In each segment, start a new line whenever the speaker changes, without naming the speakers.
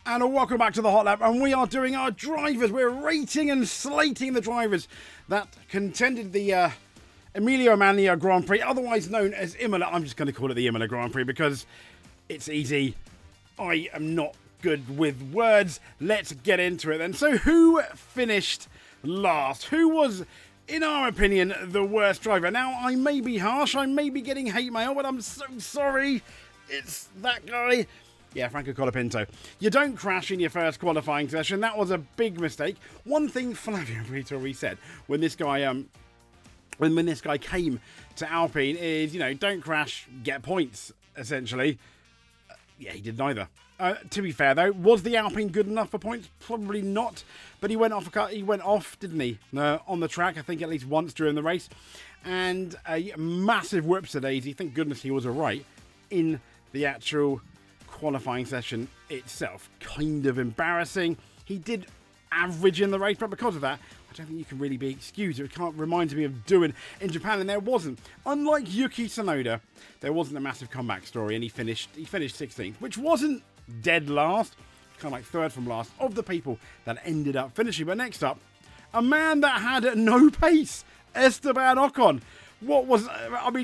And welcome back to the Hot Lap, and we are doing our drivers. We're rating and slating the drivers that contended the Emilia-Romagna Grand Prix, otherwise known as Imola. I'm just going to call it the Imola Grand Prix because it's easy. I am not good with words. Let's get into it then. So who finished last? Who was, in our opinion, the worst driver? Now, I may be harsh, I may be getting hate mail, but I'm so sorry. It's that guy. Yeah, Franco Colapinto. You don't crash in your first qualifying session. That was a big mistake. One thing Flavio Briatore said when this guy when this guy came to Alpine is, don't crash, get points, essentially. Yeah, he did neither. To be fair, though, was the Alpine good enough for points? Probably not. But he went off, didn't he? On the track, I think at least once during the race. And a massive whoopsie-daisy. Thank goodness he was all right in the actual qualifying session itself. Kind of embarrassing. He did average in the race, but because of that, I don't think you can really be excused. It can't remind me of doing in Japan, and there wasn't. Unlike Yuki Tsunoda, there wasn't a massive comeback story, and he finished 16th, which wasn't dead last, kind of like third from last of the people that ended up finishing. But next up, a man that had no pace, Esteban Ocon.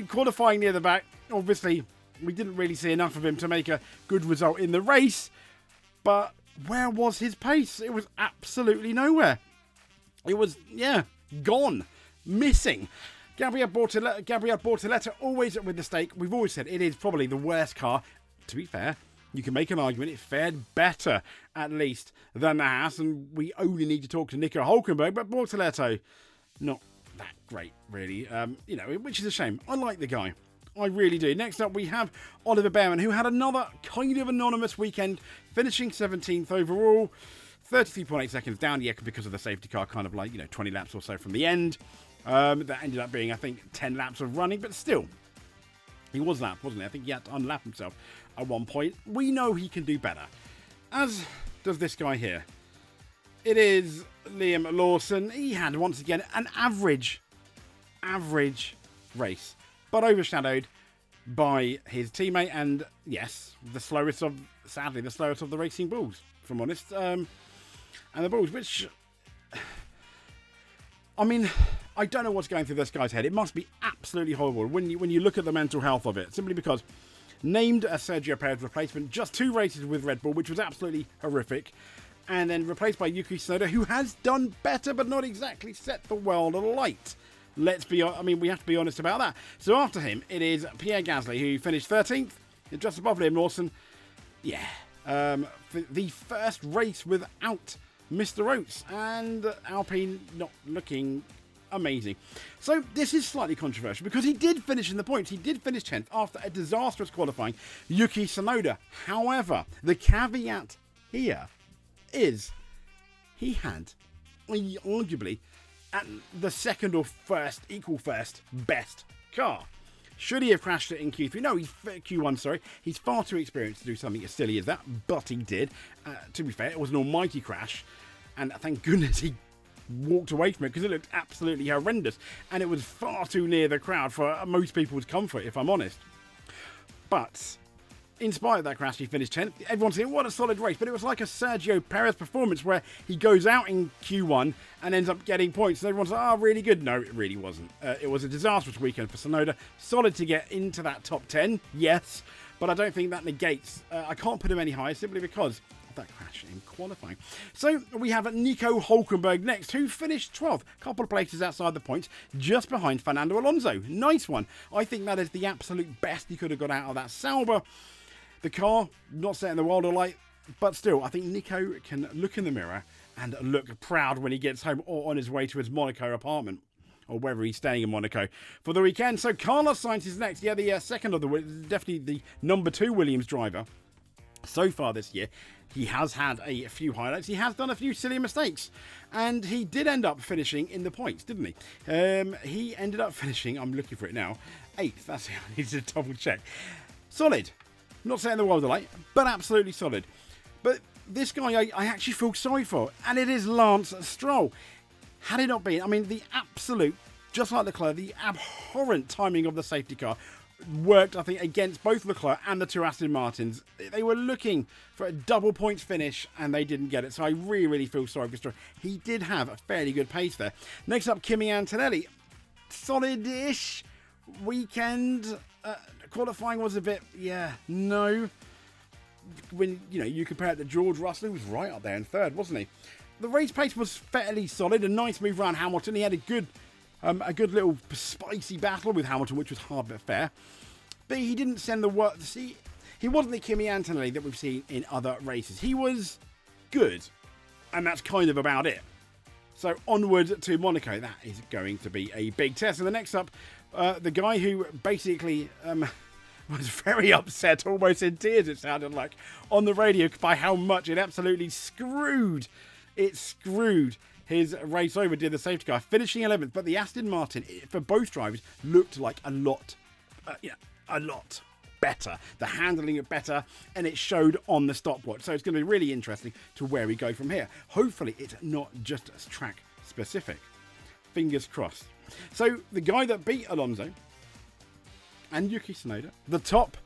Qualifying near the back, obviously. We didn't really see enough of him to make a good result in the race. But where was his pace? It was absolutely nowhere. It was, gone. Missing. Gabriel Bortoleto always with the stake. We've always said it is probably the worst car. To be fair, you can make an argument it fared better, at least, than the Haas. And we only need to talk to Nico Hülkenberg. But Bortoleto, not that great, really. Which is a shame. I like the guy. I really do. Next up, we have Oliver Bearman, who had another kind of anonymous weekend, finishing 17th overall, 33.8 seconds down, because of the safety car, kind of like, 20 laps or so from the end. That ended up being, I think, 10 laps of running, but still, he was lapped, wasn't he? I think he had to unlap himself at one point. We know he can do better, as does this guy here. It is Liam Lawson. He had, once again, an average race, but overshadowed by his teammate and, yes, the slowest of the racing bulls, if I'm honest. And the bulls, which, I don't know what's going through this guy's head. It must be absolutely horrible when you look at the mental health of it, simply because named as Sergio Perez replacement, just 2 races with Red Bull, which was absolutely horrific, and then replaced by Yuki Tsunoda, who has done better, but not exactly set the world alight. We have to be honest about that. So after him, it is Pierre Gasly, who finished 13th, just above Liam Lawson. Yeah, the first race without Mr. Oates, and Alpine not looking amazing. So this is slightly controversial, because he did finish in the points. He did finish 10th after a disastrous qualifying Yuki Tsunoda. However, the caveat here is he had arguably at the second or equal first best car. Should he have crashed it in Q3? No, Q1, sorry. He's far too experienced to do something as silly as that, but he did. To be fair, it was an almighty crash, and thank goodness he walked away from it, because it looked absolutely horrendous, and it was far too near the crowd for most people's comfort, if I'm honest. But in spite of that crash, he finished 10th. Everyone's saying, what a solid race. But it was like a Sergio Perez performance where he goes out in Q1 and ends up getting points. And everyone's like, really good. No, it really wasn't. It was a disastrous weekend for Tsunoda. Solid to get into that top 10, yes. But I don't think that negates. I can't put him any higher simply because of that crash in qualifying. So we have Nico Hülkenberg next, who finished 12th. Couple of places outside the points, just behind Fernando Alonso. Nice one. I think that is the absolute best he could have got out of that Sauber. The car, not setting the world alight, but still, I think Nico can look in the mirror and look proud when he gets home or on his way to his Monaco apartment, or wherever he's staying in Monaco for the weekend. So Carlos Sainz is next. Yeah, the second of definitely the number 2 Williams driver so far this year. He has had a few highlights. He has done a few silly mistakes, and he did end up finishing in the points, didn't he? He ended up finishing, I'm looking for it now, 8th. That's it. I need to double check. Solid. Not setting the world alight, but absolutely solid. But this guy I actually feel sorry for, and it is Lance Stroll. Had it not been, the absolute just like Leclerc, the abhorrent timing of the safety car worked, I think, against both Leclerc and the two Aston Martins. They were looking for a double points finish and they didn't get it. So I really, really feel sorry for Stroll. He did have a fairly good pace there. Next up, Kimi Antonelli. Solid-ish weekend. Qualifying was a bit, no. When, you compare it to George Russell, he was right up there in third, wasn't he? The race pace was fairly solid. A nice move around Hamilton. He had a good little spicy battle with Hamilton, which was hard but fair. But he didn't send the work. See, he wasn't the Kimi Antonelli that we've seen in other races. He was good, and that's kind of about it. So onward to Monaco. That is going to be a big test. And the next up, the guy who basically was very upset, almost in tears it sounded like, on the radio by how much it absolutely screwed. It screwed his race over, did the safety car, finishing 11th. But the Aston Martin, for both drivers, looked like a lot better. The handling it better, and it showed on the stopwatch. So it's going to be really interesting to where we go from here. Hopefully it's not just track specific. Fingers crossed. So the guy that beat Alonso and Yuki Tsunoda, the top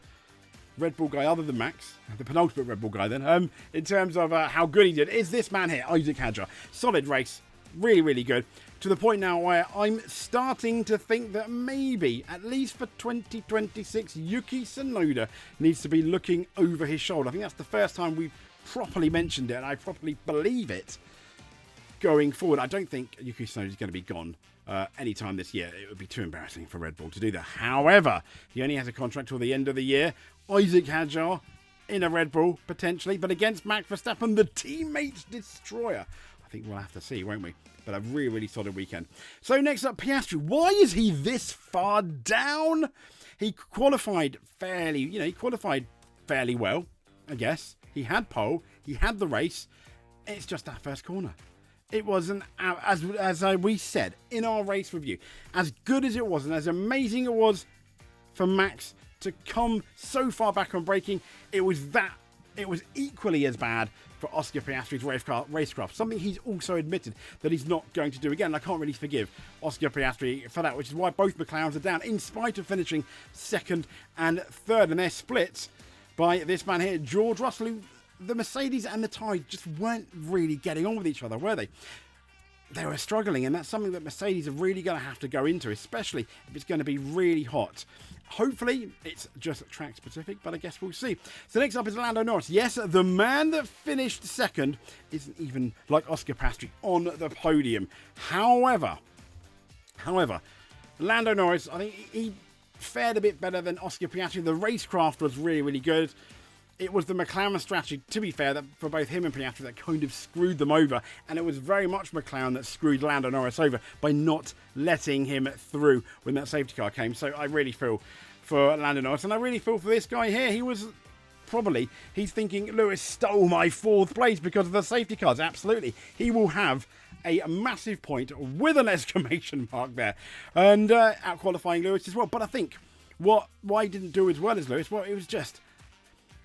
Red Bull guy other than Max, the penultimate Red Bull guy then, in terms of how good he did, is this man here, Isaac Hadjar. Solid race, really, really good. To the point now where I'm starting to think that maybe, at least for 2026, Yuki Tsunoda needs to be looking over his shoulder. I think that's the first time we've properly mentioned it, and I properly believe it going forward. I don't think Yuki Tsunoda is going to be gone anytime this year. It would be too embarrassing for Red Bull to do that. However, he only has a contract till the end of the year. Isaac Hadjar in a Red Bull, potentially, but against Max Verstappen, the teammates destroyer. I think we'll have to see, won't we? But a really, really solid weekend. So next up, Piastri. Why is he this far down? He qualified fairly, well, I guess. He had pole, he had the race. It's just that first corner. It wasn't, as we said in our race review, as good as it was and as amazing it was for Max to come so far back on braking, it was equally as bad for Oscar Piastri's racecraft, something he's also admitted that he's not going to do again. And I can't really forgive Oscar Piastri for that, which is why both McLarens are down, in spite of finishing second and third. And they're split by this man here, George Russell, who the Mercedes and the Tide just weren't really getting on with each other, were they? They were struggling, and that's something that Mercedes are really going to have to go into, especially if it's going to be really hot. Hopefully, it's just track specific, but I guess we'll see. So next up is Lando Norris. Yes, the man that finished second isn't even like Oscar Piastri on the podium. However, Lando Norris, I think he fared a bit better than Oscar Piastri. The racecraft was really, really good. It was the McLaren strategy, to be fair, that for both him and Piastri that kind of screwed them over. And it was very much McLaren that screwed Lando Norris over by not letting him through when that safety car came. So I really feel for Lando Norris. And I really feel for this guy here. He's thinking, Lewis stole my fourth place because of the safety cars. Absolutely. He will have a massive point with an exclamation mark there. And out qualifying Lewis as well. But I think why he didn't do as well as Lewis, well, it was just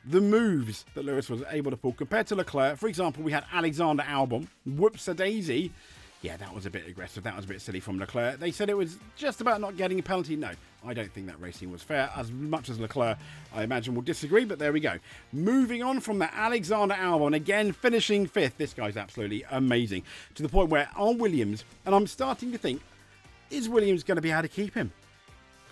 the moves that Lewis was able to pull compared to Leclerc. For example, we had Alexander Albon, whoops-a-daisy. Yeah, that was a bit aggressive. That was a bit silly from Leclerc. They said it was just about not getting a penalty. No, I don't think that racing was fair. As much as Leclerc, I imagine, will disagree, but there we go. Moving on from that, Alexander Albon, again, finishing fifth. This guy's absolutely amazing. To the point where our Williams, and I'm starting to think, is Williams going to be able to keep him?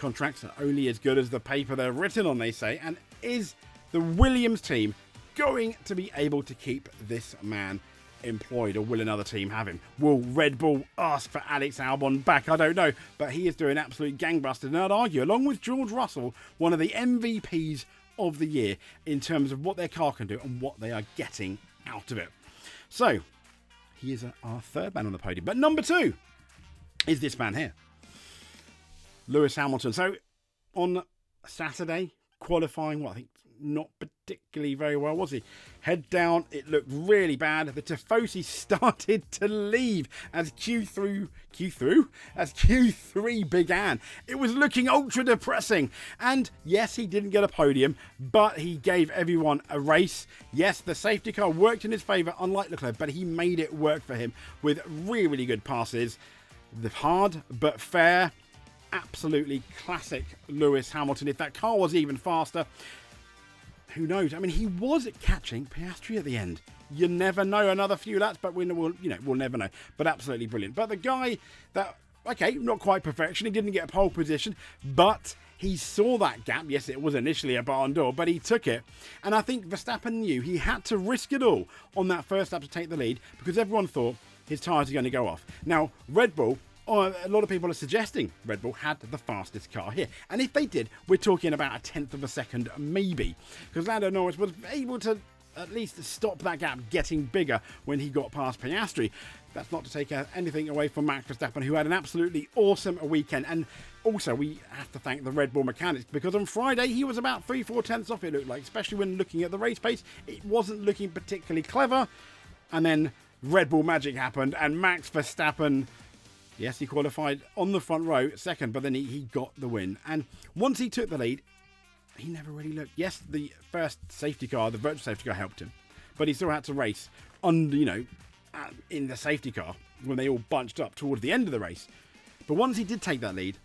Contracts are only as good as the paper they're written on, they say, and is the Williams team going to be able to keep this man employed, or will another team have him? Will Red Bull ask for Alex Albon back? I don't know, but he is doing absolute gangbusters, and I'd argue, along with George Russell, one of the MVPs of the year in terms of what their car can do and what they are getting out of it. So, he is our third man on the podium. But number two is this man here, Lewis Hamilton. So, on Saturday, qualifying, I think not particularly very well, was he? Head down, it looked really bad. The Tifosi started to leave as Q3 began. It was looking ultra depressing. And yes, he didn't get a podium, but he gave everyone a race. Yes, the safety car worked in his favour, unlike Leclerc, but he made it work for him with really, really good passes. The hard but fair, absolutely classic Lewis Hamilton. If that car was even faster, who knows? I mean, he was catching Piastri at the end. You never know. Another few laps, but we'll never know. But absolutely brilliant. But the guy that, okay, not quite perfection. He didn't get a pole position, but he saw that gap. Yes, it was initially a barn door, but he took it. And I think Verstappen knew he had to risk it all on that first lap to take the lead because everyone thought his tyres are going to go off. Now, Red Bull, a lot of people are suggesting Red Bull had the fastest car here. And if they did, we're talking about a tenth of a second, maybe. Because Lando Norris was able to at least stop that gap getting bigger when he got past Piastri. That's not to take anything away from Max Verstappen, who had an absolutely awesome weekend. And also, we have to thank the Red Bull mechanics, because on Friday, he was about 3-4 tenths off, it looked like, especially when looking at the race pace. It wasn't looking particularly clever. And then Red Bull magic happened, and Max Verstappen, yes, he qualified on the front row second, but then he got the win. And once he took the lead, he never really looked. Yes, the first safety car, the virtual safety car, helped him, but he still had to race under, in the safety car when they all bunched up towards the end of the race. But once he did take that lead,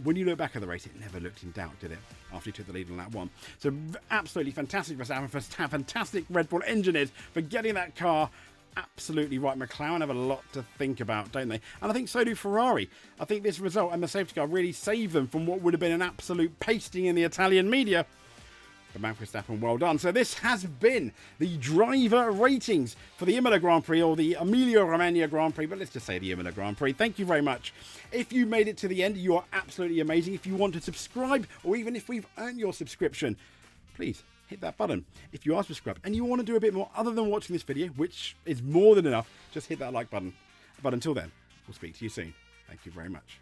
when you look back at the race, it never looked in doubt, did it? After he took the lead on lap one. So absolutely fantastic Verstappen, fantastic Red Bull engineers for getting that car absolutely right. McLaren have a lot to think about, don't they? And I think so do Ferrari. I think this result and the safety car really saved them from what would have been an absolute pasting in the Italian media. But Max Verstappen, well done. So this has been the driver ratings for the Imola Grand Prix, or the Emilia-Romagna Grand Prix, but let's just say the Imola Grand Prix. Thank you very much. If you made it to the end, you are absolutely amazing. If you want to subscribe, or even if we've earned your subscription, please hit that button. If you are subscribed and you want to do a bit more other than watching this video, which is more than enough, just hit that like button. But until then, we'll speak to you soon. Thank you very much.